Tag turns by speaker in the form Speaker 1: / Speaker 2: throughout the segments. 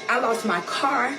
Speaker 1: I lost my car,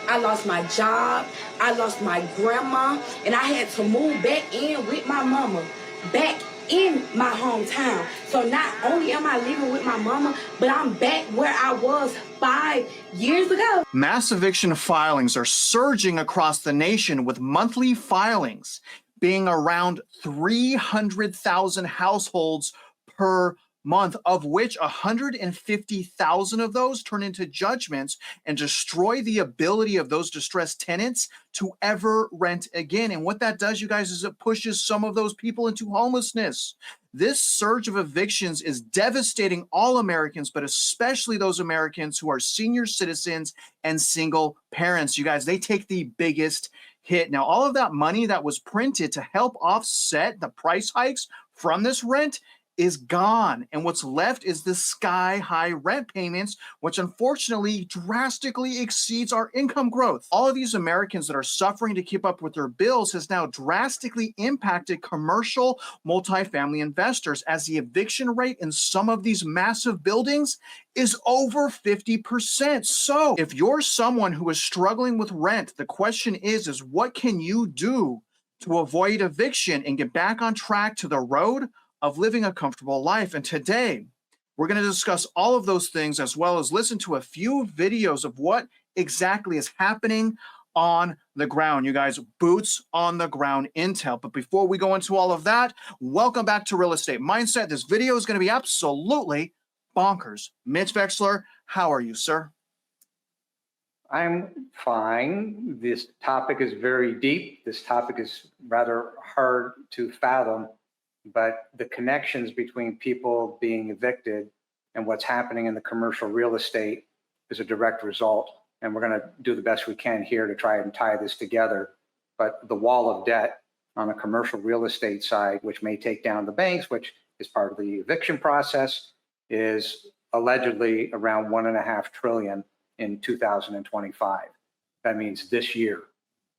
Speaker 1: I lost my job, I lost my grandma, and I had to move back in with my mama, back in my hometown. So not only am I living with my mama, but I'm back where I was 5 years ago.
Speaker 2: Mass eviction filings are surging across the nation, with monthly filings being around 300,000 households per month, of which 150,000 of those turn into judgments and destroy the ability of those distressed tenants to ever rent again. And what that does, you guys, is it pushes some of those people into homelessness. This surge of evictions is devastating all Americans, but especially those Americans who are senior citizens and single parents. You guys, they take the biggest hit. Now, all of that money that was printed to help offset the price hikes from this rent is gone, and what's left is the sky-high rent payments, which unfortunately drastically exceeds our income growth. All of these Americans that are suffering to keep up with their bills has now drastically impacted commercial multifamily investors, as the eviction rate in some of these massive buildings is over 50%. So if you're someone who is struggling with rent, the question is what can you do to avoid eviction and get back on track to the road of living a comfortable life? And today, we're going to discuss all of those things, as well as listen to a few videos of what exactly is happening on the ground. You guys, boots on the ground intel. But before we go into all of that, welcome back to Real Estate Mindset. This video is going to be absolutely bonkers. Mitch Vexler, how are you, sir?
Speaker 3: I'm fine. This topic is very deep. This topic is rather hard to fathom. But the connections between people being evicted and what's happening in the commercial real estate is a direct result. And we're going to do the best we can here to try and tie this together. But the wall of debt on the commercial real estate side, which may take down the banks, which is part of the eviction process, is allegedly around $1.5 trillion in 2025. That means this year.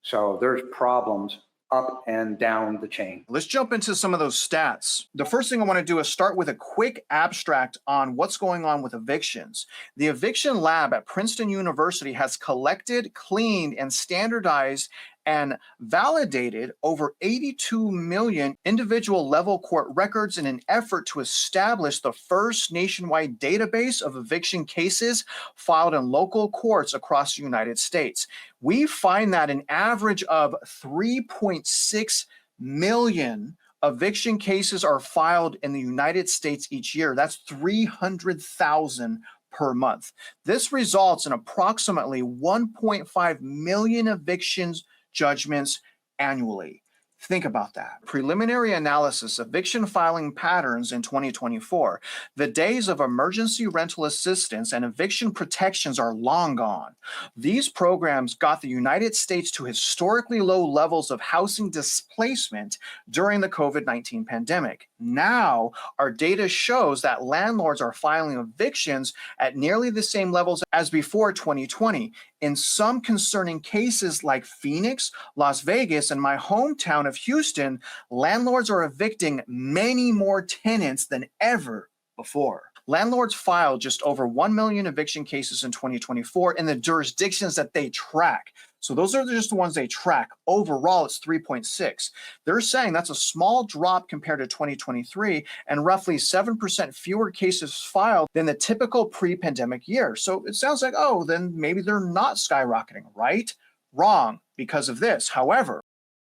Speaker 3: So there's problems up and down the chain.
Speaker 2: Let's jump into some of those stats. The first thing I want to do is start with a quick abstract on what's going on with evictions. The Eviction Lab at Princeton University has collected, cleaned, and standardized and validated over 82 million individual level court records in an effort to establish the first nationwide database of eviction cases filed in local courts across the United States. We find that an average of 3.6 million eviction cases are filed in the United States each year. That's 300,000 per month. This results in approximately 1.5 million evictions judgments annually. Think about that. Preliminary analysis, eviction filing patterns in 2024. The days of emergency rental assistance and eviction protections are long gone. These programs got the United States to historically low levels of housing displacement during the COVID-19 pandemic. Now, our data shows that landlords are filing evictions at nearly the same levels as before 2020. In some concerning cases like Phoenix, Las Vegas, and my hometown of Houston, landlords are evicting many more tenants than ever before. Landlords filed just over 1 million eviction cases in 2024 in the jurisdictions that they track. So those are just the ones they track. Overall, it's 3.6. They're saying that's a small drop compared to 2023 and roughly 7% fewer cases filed than the typical pre-pandemic year. So it sounds like, oh, then maybe they're not skyrocketing, right? Wrong, because of this. However,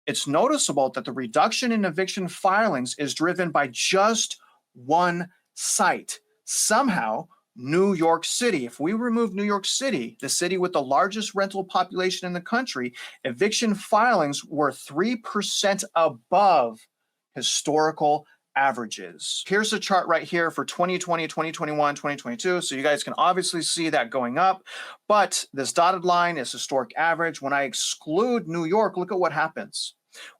Speaker 2: it's noticeable that the reduction in eviction filings is driven by just one site. Somehow, New York City. If we remove New York City, the city with the largest rental population in the country, eviction filings were 3% above historical averages. Here's the chart right here for 2020, 2021, 2022. So you guys can obviously see that going up, but this dotted line is historic average. When I exclude New York, look at what happens.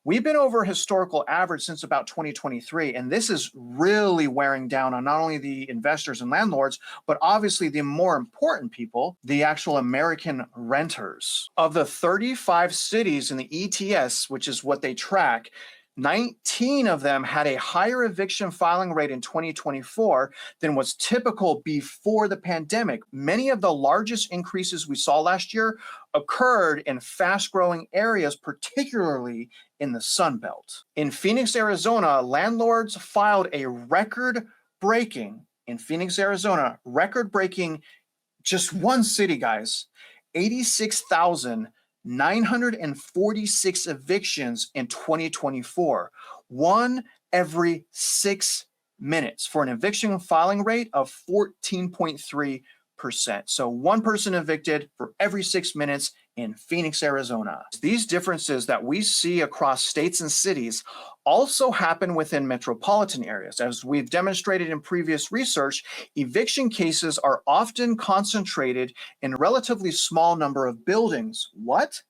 Speaker 2: We've been over historical average since about 2023, and this is really wearing down on not only the investors and landlords, but obviously the more important people, the actual American renters. Of the 35 cities in the ETS, which is what they track, 19 of them had a higher eviction filing rate in 2024 than was typical before the pandemic. Many of the largest increases we saw last year occurred in fast-growing areas, particularly in the Sun Belt. In Phoenix, Arizona, landlords filed a record-breaking, just one city, guys, 86,946 evictions in 2024, one every 6 minutes, for an eviction filing rate of 14.3%. So one person evicted for every 6 minutes in Phoenix, Arizona. These differences that we see across states and cities also happen within metropolitan areas. As we've demonstrated in previous research, eviction cases are often concentrated in a relatively small number of buildings. What?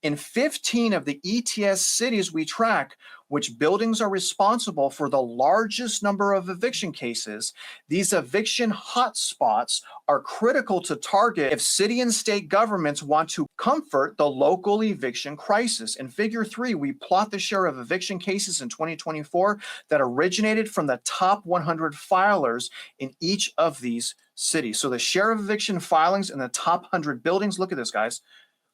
Speaker 2: In 15 of the ETS cities we track, which buildings are responsible for the largest number of eviction cases, these eviction hotspots are critical to target if city and state governments want to comfort the local eviction crisis. In Figure 3, we plot the share of eviction cases in 2024 that originated from the top 100 filers in each of these cities. So the share of eviction filings in the top 100 buildings, look at this, guys.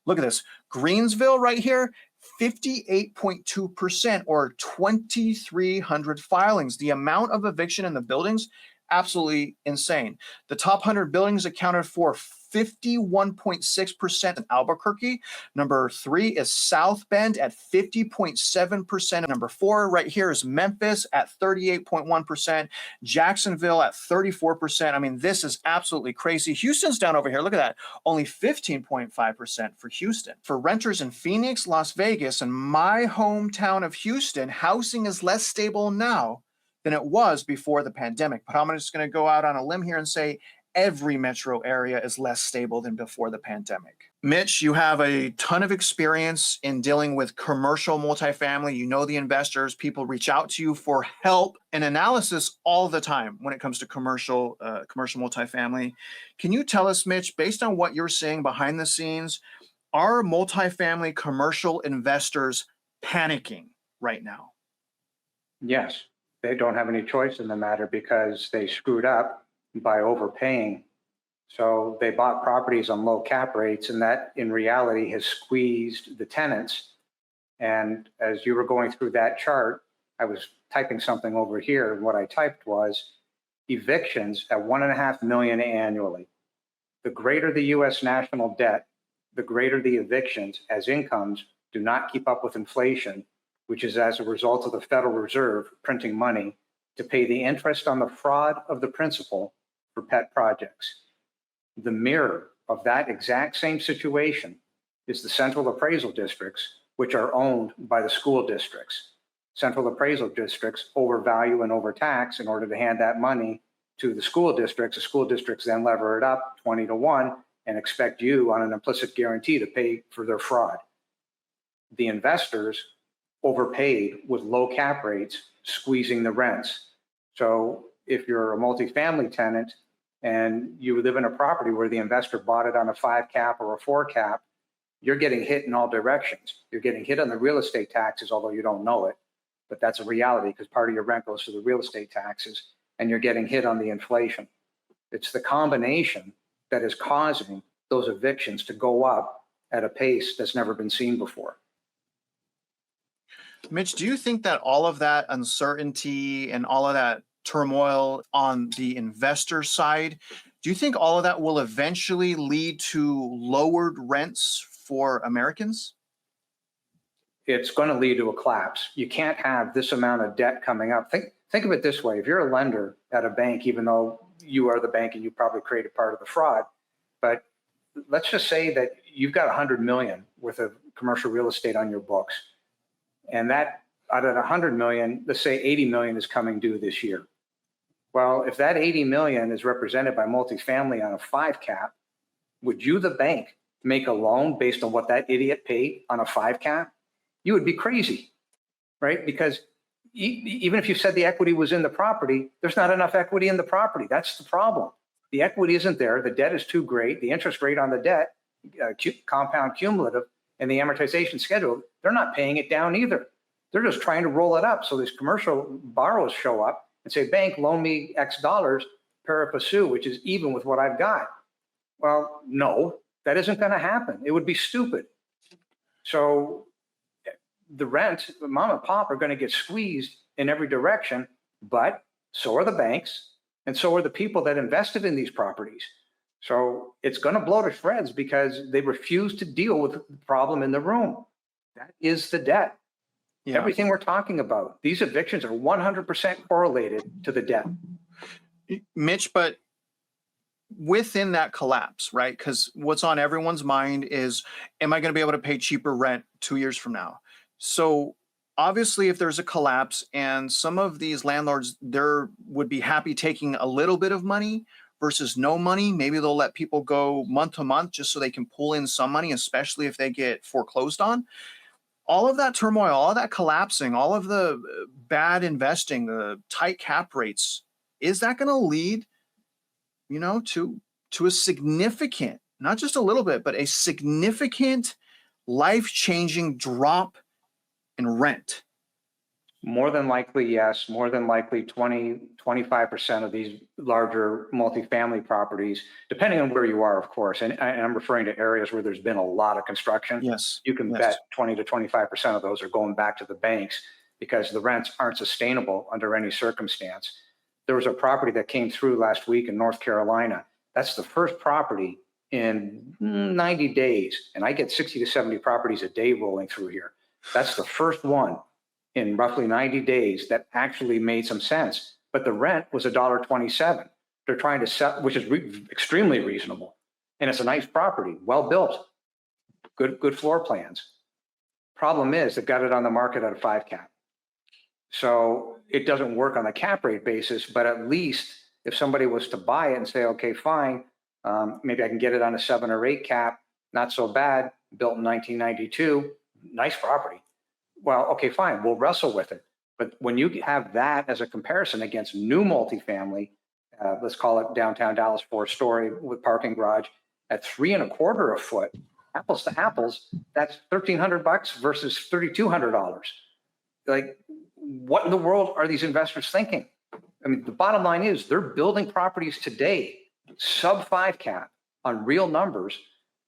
Speaker 2: Look at this. Greensville right here, 58.2%, or 2,300 filings. The amount of eviction in the buildings, absolutely insane. The top 100 buildings accounted for 51.6% in Albuquerque. Number 3 is South Bend at 50.7%. Number 4 right here is Memphis at 38.1%. Jacksonville at 34%. I mean, this is absolutely crazy. Houston's down over here. Look at that. Only 15.5% for Houston. For renters in Phoenix, Las Vegas, and my hometown of Houston, housing is less stable now than it was before the pandemic. But I'm just going to go out on a limb here and say every metro area is less stable than before the pandemic. Mitch, you have a ton of experience in dealing with commercial multifamily. You know the investors. People reach out to you for help and analysis all the time when it comes to commercial multifamily. Can you tell us, Mitch, based on what you're seeing behind the scenes, are multifamily commercial investors panicking right now?
Speaker 3: Yes, they don't have any choice in the matter because they screwed up by overpaying. So they bought properties on low cap rates, and that in reality has squeezed the tenants. And as you were going through that chart, I was typing something over here, and what I typed was evictions at $1.5 million annually. The greater the US national debt, the greater the evictions, as incomes do not keep up with inflation, which is as a result of the Federal Reserve printing money to pay the interest on the fraud of the principal for pet projects. The mirror of that exact same situation is the central appraisal districts, which are owned by the school districts. Central appraisal districts overvalue and overtax in order to hand that money to the school districts. The school districts then lever it up 20-1 and expect you on an implicit guarantee to pay for their fraud. The investors overpaid with low cap rates, squeezing the rents. So if you're a multifamily tenant and you live in a property where the investor bought it on a 5 cap or a 4 cap, you're getting hit in all directions. You're getting hit on the real estate taxes, although you don't know it, but that's a reality because part of your rent goes to the real estate taxes, and you're getting hit on the inflation. It's the combination that is causing those evictions to go up at a pace that's never been seen before.
Speaker 2: Mitch, do you think that all of that uncertainty and all of that turmoil on the investor side, do you think all of that will eventually lead to lowered rents for Americans?
Speaker 3: It's going to lead to a collapse. You can't have this amount of debt coming up. Think of it this way. If you're a lender at a bank, even though you are the bank and you probably created part of the fraud, but let's just say that you've got $100 million worth of commercial real estate on your books. And that out of $100 million, let's say 80 million is coming due this year. Well, if that 80 million is represented by multifamily on a 5 cap, would you, the bank, make a loan based on what that idiot paid on a 5 cap? You would be crazy, right? Because even if you said the equity was in the property, there's not enough equity in the property. That's the problem. The equity isn't there. The debt is too great. The interest rate on the debt, compound cumulative, and the amortization schedule, they're not paying it down either. They're just trying to roll it up. So these commercial borrowers show up and say, bank, loan me X dollars pari passu, which is even with what I've got. Well, no, that isn't going to happen. It would be stupid. So the rent, mom and pop are going to get squeezed in every direction, but so are the banks, and so are the people that invested in these properties. So it's going to blow to shreds because they refuse to deal with the problem in the room. That is the debt. Yeah. Everything we're talking about, these evictions are 100% correlated to the debt.
Speaker 2: Mitch, but within that collapse, right? Because what's on everyone's mind is, am I going to be able to pay cheaper rent 2 years from now? So obviously, if there's a collapse and some of these landlords, there would be happy taking a little bit of money versus no money. Maybe they'll let people go month to month just so they can pull in some money, especially if they get foreclosed on. All of that turmoil, all of that collapsing, all of the bad investing, the tight cap rates, is that going to lead, to a significant, not just a little bit, but a significant life-changing drop in rent?
Speaker 3: More than likely, yes. More than likely 25% of these larger multifamily properties, depending on where you are, of course, and I'm referring to areas where there's been a lot of construction.
Speaker 2: Yes.
Speaker 3: You can bet 20 to 25% of those are going back to the banks because the rents aren't sustainable under any circumstance. There was a property that came through last week in North Carolina. That's the first property in 90 days. And I get 60 to 70 properties a day rolling through here. That's the first one in roughly 90 days that actually made some sense. But the rent was $1.27. They're trying to sell, which is extremely reasonable. And it's a nice property, well built, good floor plans. Problem is, they've got it on the market at a 5 cap. So it doesn't work on the cap rate basis, but at least if somebody was to buy it and say, okay, fine, maybe I can get it on a 7 or 8 cap, not so bad, built in 1992, nice property. Well, okay, fine, we'll wrestle with it. But when you have that as a comparison against new multifamily, let's call it downtown Dallas 4-story with parking garage at $3.25 a foot, apples to apples, that's $1,300 versus $3,200. Like, what in the world are these investors thinking? I mean, the bottom line is they're building properties today, sub 5 cap on real numbers.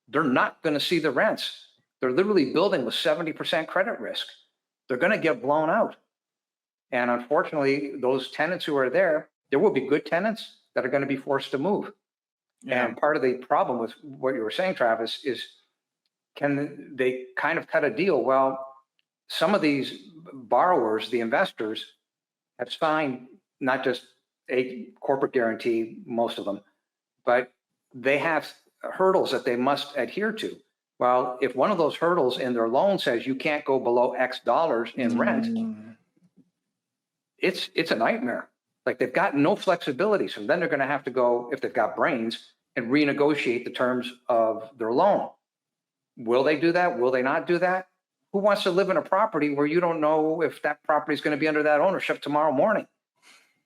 Speaker 3: They're not going to see the rents. They're literally building with 70% credit risk. They're going to get blown out. And unfortunately, those tenants who are there will be good tenants that are going to be forced to move. Yeah. And part of the problem with what you were saying, Travis, is can they kind of cut a deal? Well, some of these borrowers, the investors, have signed not just a corporate guarantee, most of them, but they have hurdles that they must adhere to. Well, if one of those hurdles in their loan says you can't go below X dollars in rent, it's a nightmare. Like, they've got no flexibility. So then they're going to have to go, if they've got brains, and renegotiate the terms of their loan. Will they do that? Will they not do that? Who wants to live in a property where you don't know if that property is going to be under that ownership tomorrow morning?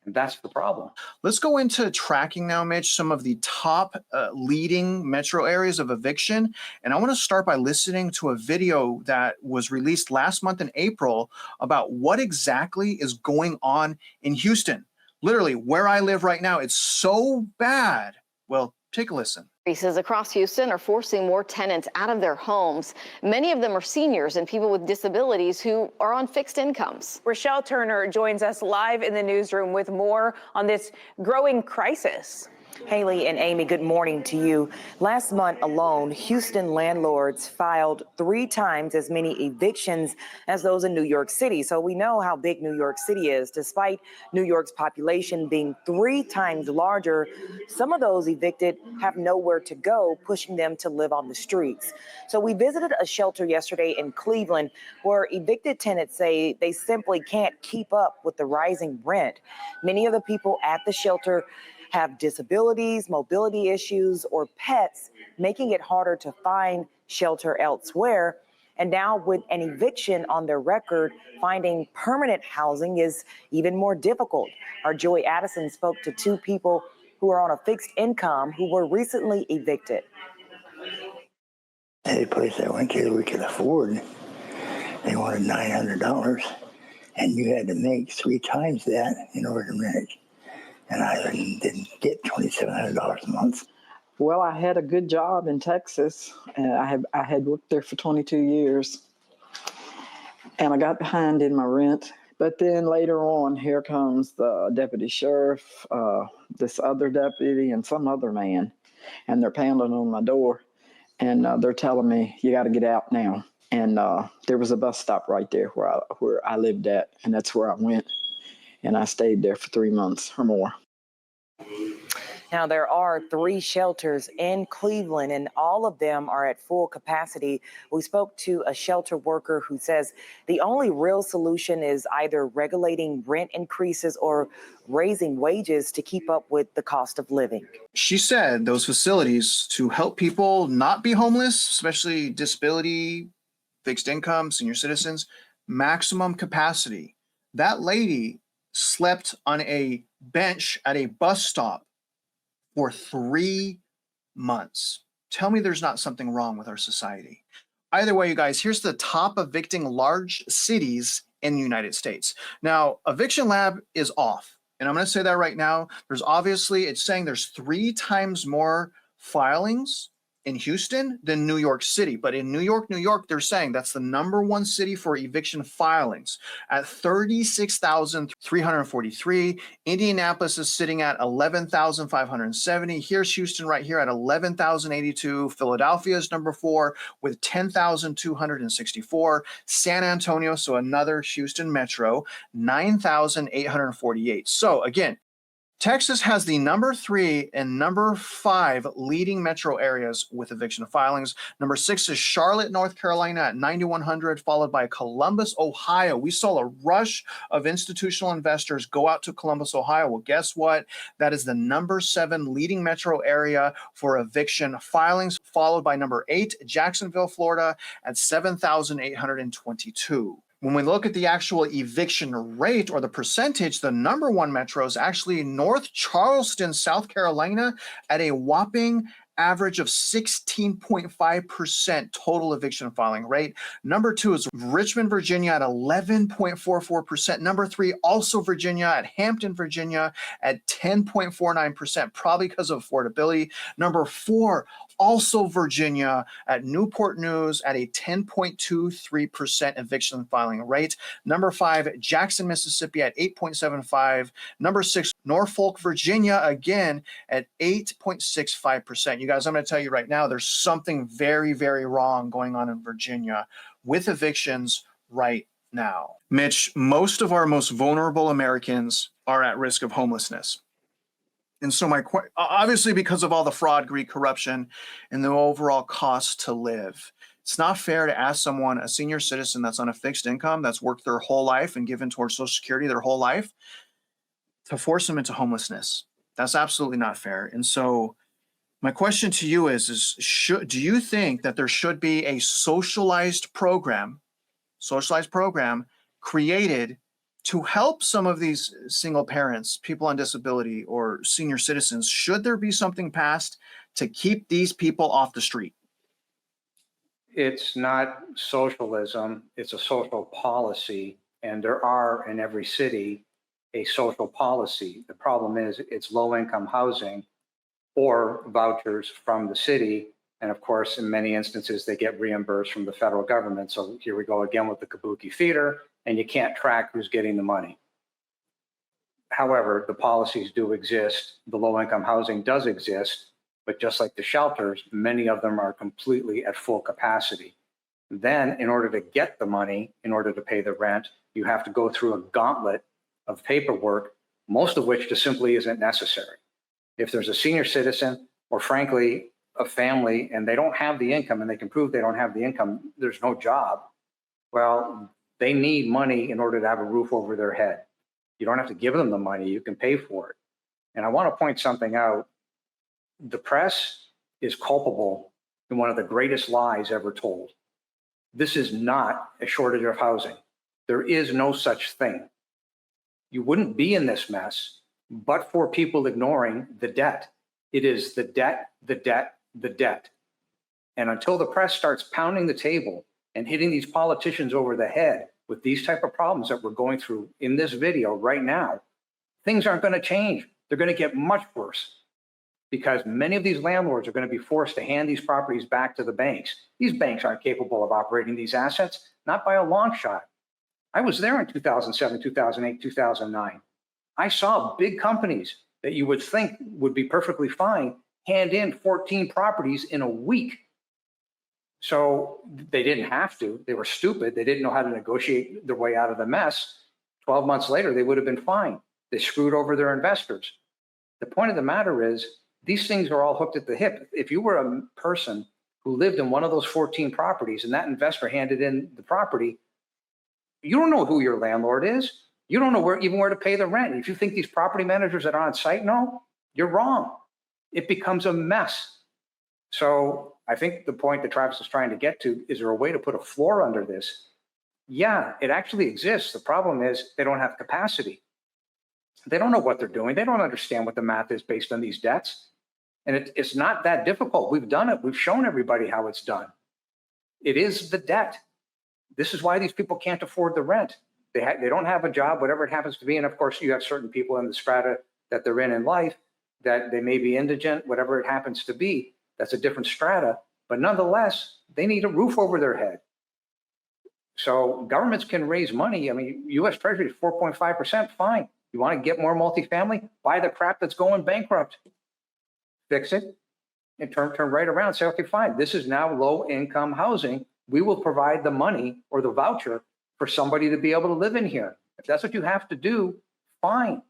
Speaker 3: And that's the problem.
Speaker 2: Let's go into tracking now, Mitch, some of the top leading metro areas of eviction. And I want to start by listening to a video that was released last month in April about what exactly is going on in Houston. Literally, where I live right now, it's so bad. Well, take a listen.
Speaker 4: Increases across Houston are forcing more tenants out of their homes. Many of them are seniors and people with disabilities who are on fixed incomes.
Speaker 5: Rochelle Turner joins us live in the newsroom with more on this growing crisis.
Speaker 6: Haley and Amy, good morning to you. Last month alone, Houston landlords filed 3 times as many evictions as those in New York City. So we know how big New York City is. Despite New York's population being 3 times larger, some of those evicted have nowhere to go, pushing them to live on the streets. So we visited a shelter yesterday in Cleveland where evicted tenants say they simply can't keep up with the rising rent. Many of the people at the shelter have disabilities, mobility issues, or pets, making it harder to find shelter elsewhere. And now with an eviction on their record, finding permanent housing is even more difficult. Our Joy Addison spoke to 2 people who are on a fixed income who were recently evicted.
Speaker 7: Any place I went to we could afford, they wanted $900. and you had to make 3 times that in order to rent it. And I didn't get $2,700 a month.
Speaker 8: Well, I had a good job in Texas, and I had worked there for 22 years, and I got behind in my rent. But then later on, here comes the deputy sheriff, this other deputy, and some other man, and they're pounding on my door, and they're telling me, you got to get out now. And there was a bus stop right there where I lived at, and that's where I went, and I stayed there for 3 months or more.
Speaker 6: Now, there are 3 shelters in Cleveland, and all of them are at full capacity. We spoke to a shelter worker who says the only real solution is either regulating rent increases or raising wages to keep up with the cost of living.
Speaker 2: She said those facilities to help people not be homeless, especially disability, fixed income, senior citizens, maximum capacity. That lady slept on a bench at a bus stop for 3 months. Tell me there's not something wrong with our society. Either way, you guys, here's the top evicting large cities in the United States. Now, Eviction Lab is off. And I'm going to say that right now. It's saying there's 3 times more filings in Houston than New York City. But in New York, they're saying that's the #1 city for eviction filings at 36,343. Indianapolis is sitting at 11,570. Here's Houston right here at 11,082. Philadelphia is #4 with 10,264. San Antonio, so another Houston metro, 9,848. So again, Texas has the #3 and #5 leading metro areas with eviction filings. #6 is Charlotte, North Carolina at 9,100, followed by Columbus, Ohio. We saw a rush of institutional investors go out to Columbus, Ohio. Well, guess what? That is the #7 leading metro area for eviction filings, followed by #8, Jacksonville, Florida at 7,822. When we look at the actual eviction rate or the percentage, the #1 metro is actually North Charleston, South Carolina at a whopping average of 16.5% total eviction filing rate. #2 is Richmond, Virginia at 11.44%. #3, also Virginia at Hampton, Virginia at 10.49%, probably because of affordability. #4, also Virginia at Newport News at a 10.23% eviction filing rate. #5, Jackson, Mississippi at 8.75. #6, Norfolk, Virginia, again at 8.65%. You guys, I'm going to tell you right now, there's something very, very wrong going on in Virginia with evictions right now. Mitch, most of our most vulnerable Americans are at risk of homelessness. And so obviously because of all the fraud, greed, corruption, and the overall cost to live, it's not fair to ask someone, a senior citizen that's on a fixed income, that's worked their whole life and given towards Social Security their whole life, to force them into homelessness. That's absolutely not fair. And so my question to you is do you think that there should be a socialized program created to help some of these single parents, people on disability, or senior citizens? Should there be something passed to keep these people off the street?
Speaker 3: It's not socialism, it's a social policy, and there are in every city a social policy. The problem is it's low-income housing or vouchers from the city, and of course, in many instances, they get reimbursed from the federal government. So here we go again with the kabuki theater, and you can't track who's getting the money. However, the policies do exist. The low-income housing does exist, but just like the shelters, many of them are completely at full capacity. Then, in order to get the money, in order to pay the rent, you have to go through a gauntlet of paperwork, most of which just simply isn't necessary. If there's a senior citizen, or frankly, a family, and they don't have the income, and they can prove they don't have the income, there's no job, well, they need money in order to have a roof over their head. You don't have to give them the money, you can pay for it. And I want to point something out. The press is culpable in one of the greatest lies ever told. This is not a shortage of housing. There is no such thing. You wouldn't be in this mess but for people ignoring the debt. It is the debt, the debt, the debt. And until the press starts pounding the table and hitting these politicians over the head with these type of problems that we're going through in this video right now, things aren't going to change. They're going to get much worse because many of these landlords are going to be forced to hand these properties back to the banks. These banks aren't capable of operating these assets, not by a long shot. I was there in 2007, 2008, 2009. I saw big companies that you would think would be perfectly fine hand in 14 properties in a week. So they didn't have to. They were stupid. They didn't know how to negotiate their way out of the mess. 12 months later, they would have been fine. They screwed over their investors. The point of the matter is, these things are all hooked at the hip. If you were a person who lived in one of those 14 properties and that investor handed in the property, you don't know who your landlord is. You don't know even where to pay the rent. If you think these property managers that are on site know, you're wrong. It becomes a mess. So I think the point that Travis is trying to get to, is there a way to put a floor under this? Yeah, it actually exists. The problem is they don't have capacity. They don't know what they're doing. They don't understand what the math is based on these debts. And it's not that difficult. We've done it. We've shown everybody how it's done. It is the debt. This is why these people can't afford the rent. They don't have a job, whatever it happens to be. And of course, you have certain people in the strata that they're in life, that they may be indigent, whatever it happens to be. That's a different strata. But nonetheless, they need a roof over their head. So governments can raise money. I mean, U.S. Treasury is 4.5%, fine. You want to get more multifamily? Buy the crap that's going bankrupt. Fix it and turn right around. Say, okay, fine. This is now low income housing. We will provide the money or the voucher for somebody to be able to live in here. If that's what you have to do, fine.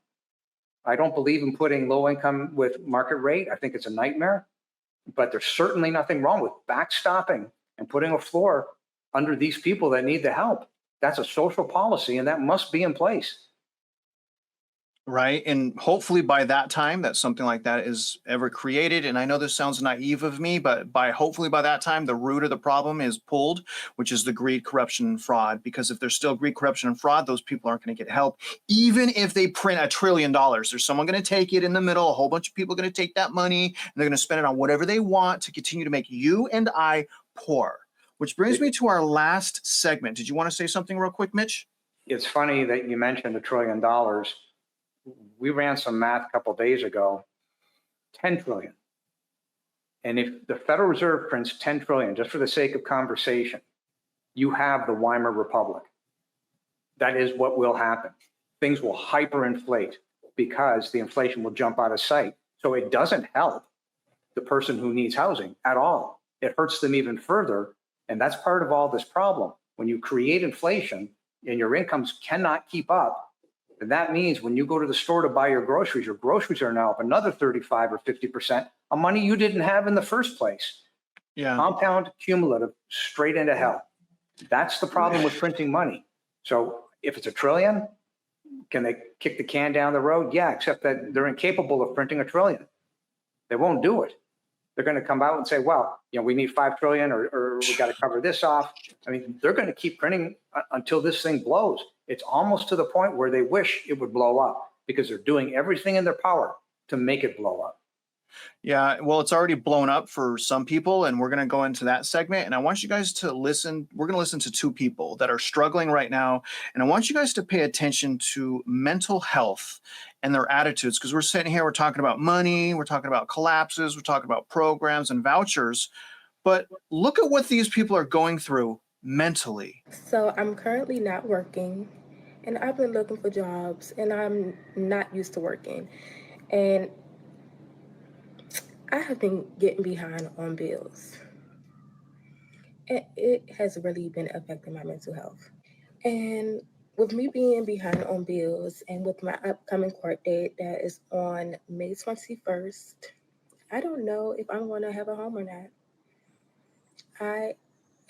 Speaker 3: I don't believe in putting low income with market rate. I think it's a nightmare. But there's certainly nothing wrong with backstopping and putting a floor under these people that need the help. That's a social policy, and that must be in place.
Speaker 2: Right. And hopefully by that time that something like that is ever created. And I know this sounds naive of me, but hopefully by that time, the root of the problem is pulled, which is the greed, corruption, and fraud. Because if there's still greed, corruption, and fraud, those people aren't going to get help. Even if they print $1 trillion, there's someone going to take it in the middle. A whole bunch of people are going to take that money and they're going to spend it on whatever they want to continue to make you and I poor. Which brings me to our last segment. Did you want to say something real quick, Mitch?
Speaker 3: It's funny that you mentioned $1 trillion. We ran some math a couple of days ago, 10 trillion. And if the Federal Reserve prints 10 trillion, just for the sake of conversation, you have the Weimar Republic. That is what will happen. Things will hyperinflate because the inflation will jump out of sight. So it doesn't help the person who needs housing at all. It hurts them even further. And that's part of all this problem. When you create inflation and your incomes cannot keep up, and that means when you go to the store to buy your groceries are now up another 35 or 50% of money you didn't have in the first place.
Speaker 2: Yeah.
Speaker 3: Compound, cumulative, straight into hell. That's the problem with printing money. So if it's $1 trillion, can they kick the can down the road? Yeah, except that they're incapable of printing $1 trillion. They won't do it. They're going to come out and say, well, we need 5 trillion or we got to cover this off. I mean, they're going to keep printing until this thing blows. It's almost to the point where they wish it would blow up because they're doing everything in their power to make it blow up.
Speaker 2: Yeah, well, it's already blown up for some people, and we're going to go into that segment. And I want you guys to listen. We're going to listen to two people that are struggling right now. And I want you guys to pay attention to mental health and their attitudes, because we're sitting here, we're talking about money, we're talking about collapses, we're talking about programs and vouchers. But look at what these people are going through mentally.
Speaker 1: So I'm currently not working, and I've been looking for jobs, and I'm not used to working. And I have been getting behind on bills. And it has really been affecting my mental health. And with me being behind on bills and with my upcoming court date that is on May 21st, I don't know if I'm going to have a home or not. I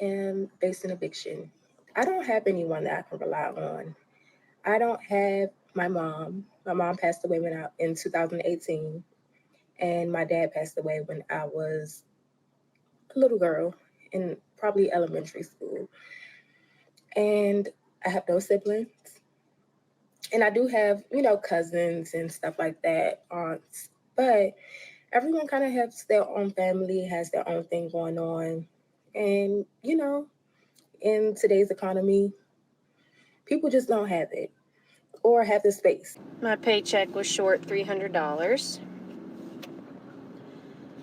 Speaker 1: am facing eviction. I don't have anyone that I can rely on. I don't have my mom. My mom passed away in 2018. And my dad passed away when I was a little girl in probably elementary school. And I have no siblings. And I do have, cousins and stuff like that, aunts. But everyone kind of has their own family, has their own thing going on. And, in today's economy, People just don't have it or have the space.
Speaker 9: My paycheck was short $300.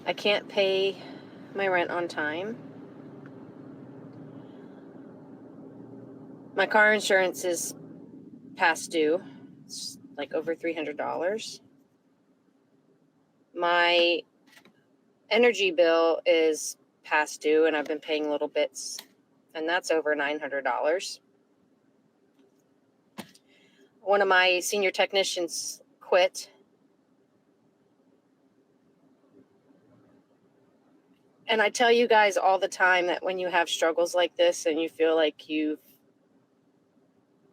Speaker 9: I can't pay my rent on time. My car insurance is past due. It's like over $300. My energy bill is past due, and I've been paying little bits, and that's over $900. One of my senior technicians quit. And I tell you guys all the time that when you have struggles like this and you feel like you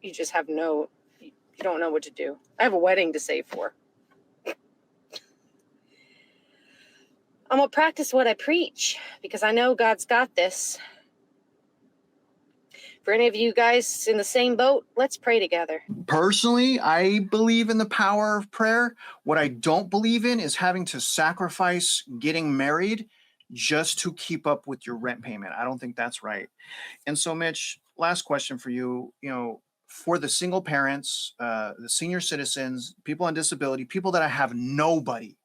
Speaker 9: just have you don't know what to do. I have a wedding to save for. I'm going to practice what I preach because I know God's got this. For any of you guys in the same boat, let's pray together.
Speaker 2: Personally, I believe in the power of prayer. What I don't believe in is having to sacrifice getting married just to keep up with your rent payment. I don't think that's right. And so, Mitch, last question for you. You know, for the single parents, the senior citizens, people on disability, people that have nobody,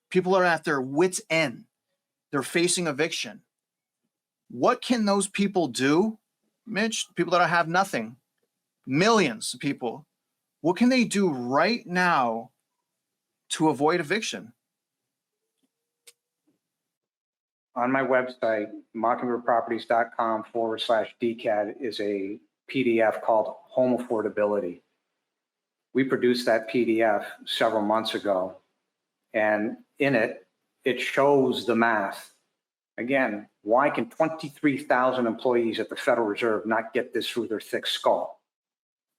Speaker 2: people are at their wits' end. They're facing eviction. What can those people do, Mitch? People that have nothing, millions of people. What can they do right now to avoid eviction?
Speaker 3: On my website, mockingbirdproperties.com/DCAD is a PDF called Home Affordability. We produced that PDF several months ago, and in it, it shows the math. Again, why can 23,000 employees at the Federal Reserve not get this through their thick skull?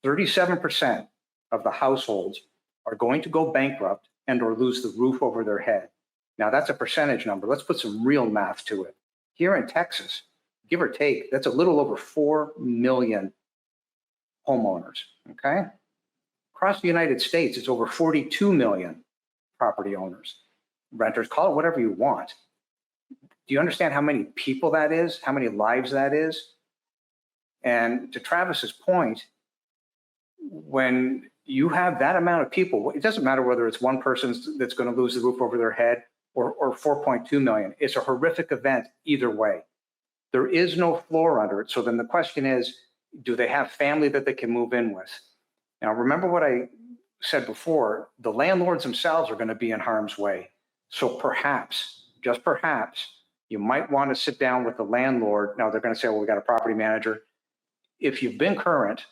Speaker 3: 37% of the households are going to go bankrupt and or lose the roof over their head. Now that's a percentage number. Let's put some real math to it. Here in Texas, give or take, that's a little over 4 million homeowners, okay? Across the United States, it's over 42 million property owners, renters, call it whatever you want. Do you understand how many people that is? How many lives that is? And to Travis's point, when you have that amount of people, it doesn't matter whether it's one person that's going to lose the roof over their head or 4.2 million. It's a horrific event either way. There is no floor under it. So then the question is, do they have family that they can move in with? Now, remember what I said before, the landlords themselves are going to be in harm's way. So perhaps, just perhaps, you might want to sit down with the landlord. Now they're going to say, well, we got a property manager. If you've been current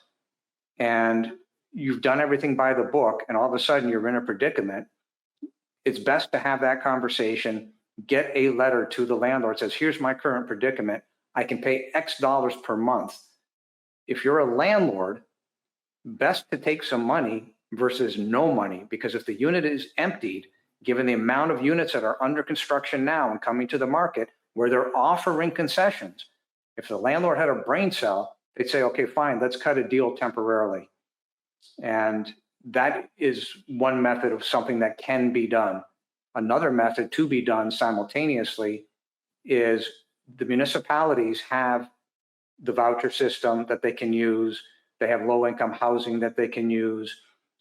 Speaker 3: and you've done everything by the book and all of a sudden you're in a predicament, it's best to have that conversation, get a letter to the landlord that says, here's my current predicament. I can pay X dollars per month. If you're a landlord, best to take some money versus no money, because if the unit is emptied, given the amount of units that are under construction now and coming to the market where they're offering concessions, if the landlord had a brain cell, they'd say, okay, fine, let's cut a deal temporarily. And that is one method of something that can be done. Another method to be done simultaneously is the municipalities have the voucher system that they can use. They have low-income housing that they can use.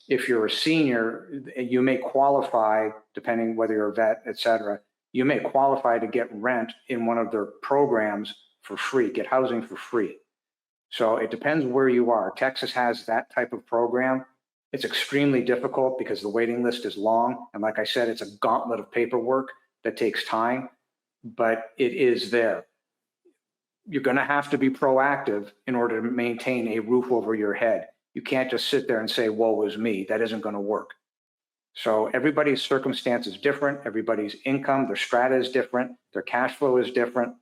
Speaker 3: If you're a senior, you may qualify, depending whether you're a vet, et cetera, you may qualify to get rent in one of their programs for free, get housing for free. So it depends where you are. Texas has that type of program. It's extremely difficult because the waiting list is long. And like I said, it's a gauntlet of paperwork that takes time, but it is there. You're going to have to be proactive in order to maintain a roof over your head. You can't just sit there and say, woe is me. That isn't going to work. So everybody's circumstance is different. Everybody's income, their strata is different. Their cash flow is different.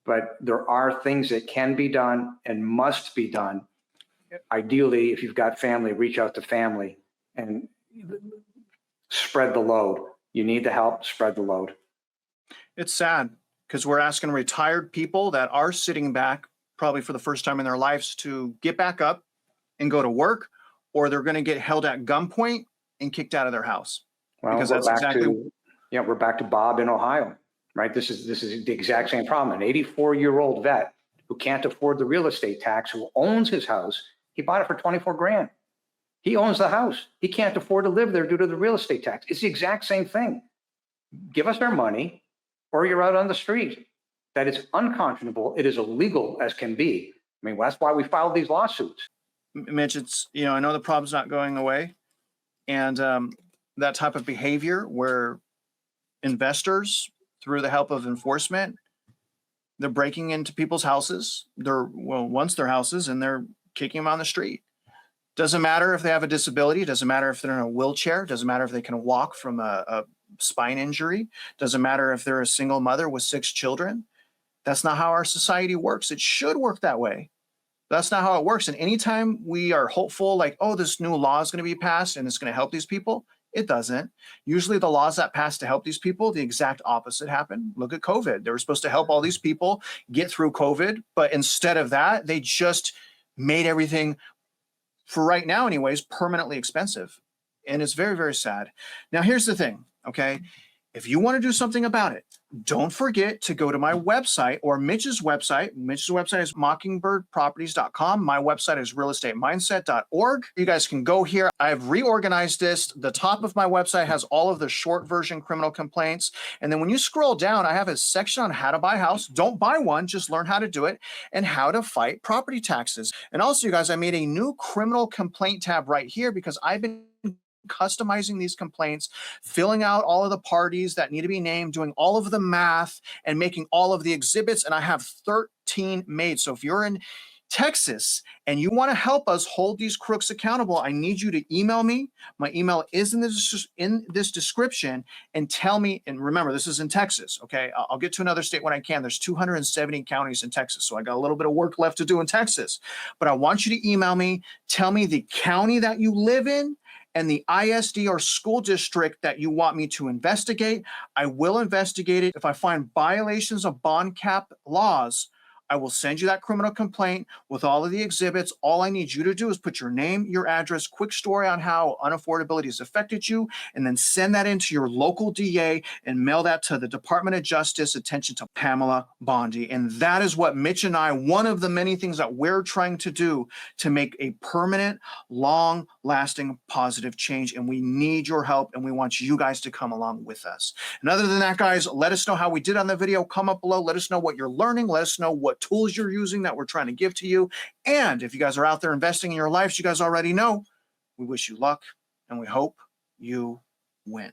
Speaker 3: But there are things that can be done and must be done. Ideally, if you've got family, reach out to family and spread the load. You need the help, spread the load.
Speaker 2: It's sad because we're asking retired people that are sitting back probably for the first time in their lives to get back up and go to work, or they're going to get held at gunpoint and kicked out of their house.
Speaker 3: Well,
Speaker 2: because that's exactly
Speaker 3: we're back to Bob in Ohio, right? This is the exact same problem. An 84-year-old vet who can't afford the real estate tax, who owns his house, He bought it for 24 grand. He owns the house. He can't afford to live there due to the real estate tax. It's the exact same thing. Give us our money or you're out on the street. That is unconscionable. It is illegal as can be. I mean, that's why we filed these lawsuits.
Speaker 2: Mitch, it's, I know the problem's not going away. And that type of behavior where investors, through the help of enforcement, they're breaking into people's houses. Once their houses, and they're kicking them on the street. Doesn't matter if they have a disability. Doesn't matter if they're in a wheelchair. Doesn't matter if they can walk from a spine injury. Doesn't matter if they're a single mother with 6 children. That's not how our society works. It should work that way. That's not how it works. And anytime we are hopeful, like, oh, this new law is going to be passed and it's going to help these people, it doesn't. Usually the laws that pass to help these people, the exact opposite happened. Look at COVID. They were supposed to help all these people get through COVID. But instead of that, they just made everything, for right now anyways, permanently expensive. And it's very, very sad. Now, here's the thing, okay? If you want to do something about it, don't forget to go to my website or Mitch's website. Mitch's website is mockingbirdproperties.com. My website is realeestatemindset.org. You guys can go here. I've reorganized this. The top of my website has all of the short version criminal complaints. And then when you scroll down, I have a section on how to buy a house. Don't buy one, just learn how to do it, and how to fight property taxes. And also, you guys, I made a new criminal complaint tab right here because I've been customizing these complaints, filling out all of the parties that need to be named, doing all of the math, and making all of the exhibits. And I have 13 made. So if you're in Texas and you want to help us hold these crooks accountable, I need you to email me. My email is in this description, and tell me, and remember, this is in Texas, okay? I'll get to another state when I can. There's 270 counties in Texas, so I got a little bit of work left to do in Texas. But I want you to email me, tell me the county that you live in, and the ISD or school district that you want me to investigate. I will investigate it. If I find violations of bond cap laws, I will send you that criminal complaint with all of the exhibits. All I need you to do is put your name, your address, quick story on how unaffordability has affected you, and then send that into your local DA and mail that to the Department of Justice, attention to Pamela Bondi. And that is what Mitch and I, one of the many things that we're trying to do to make a permanent, long-lasting, positive change. And we need your help, and we want you guys to come along with us. And other than that, guys, let us know how we did on the video. Come up below. Let us know what you're learning. Let us know what tools you're using that we're trying to give to you. And if you guys are out there investing in your lives, you guys already know, we wish you luck and we hope you win.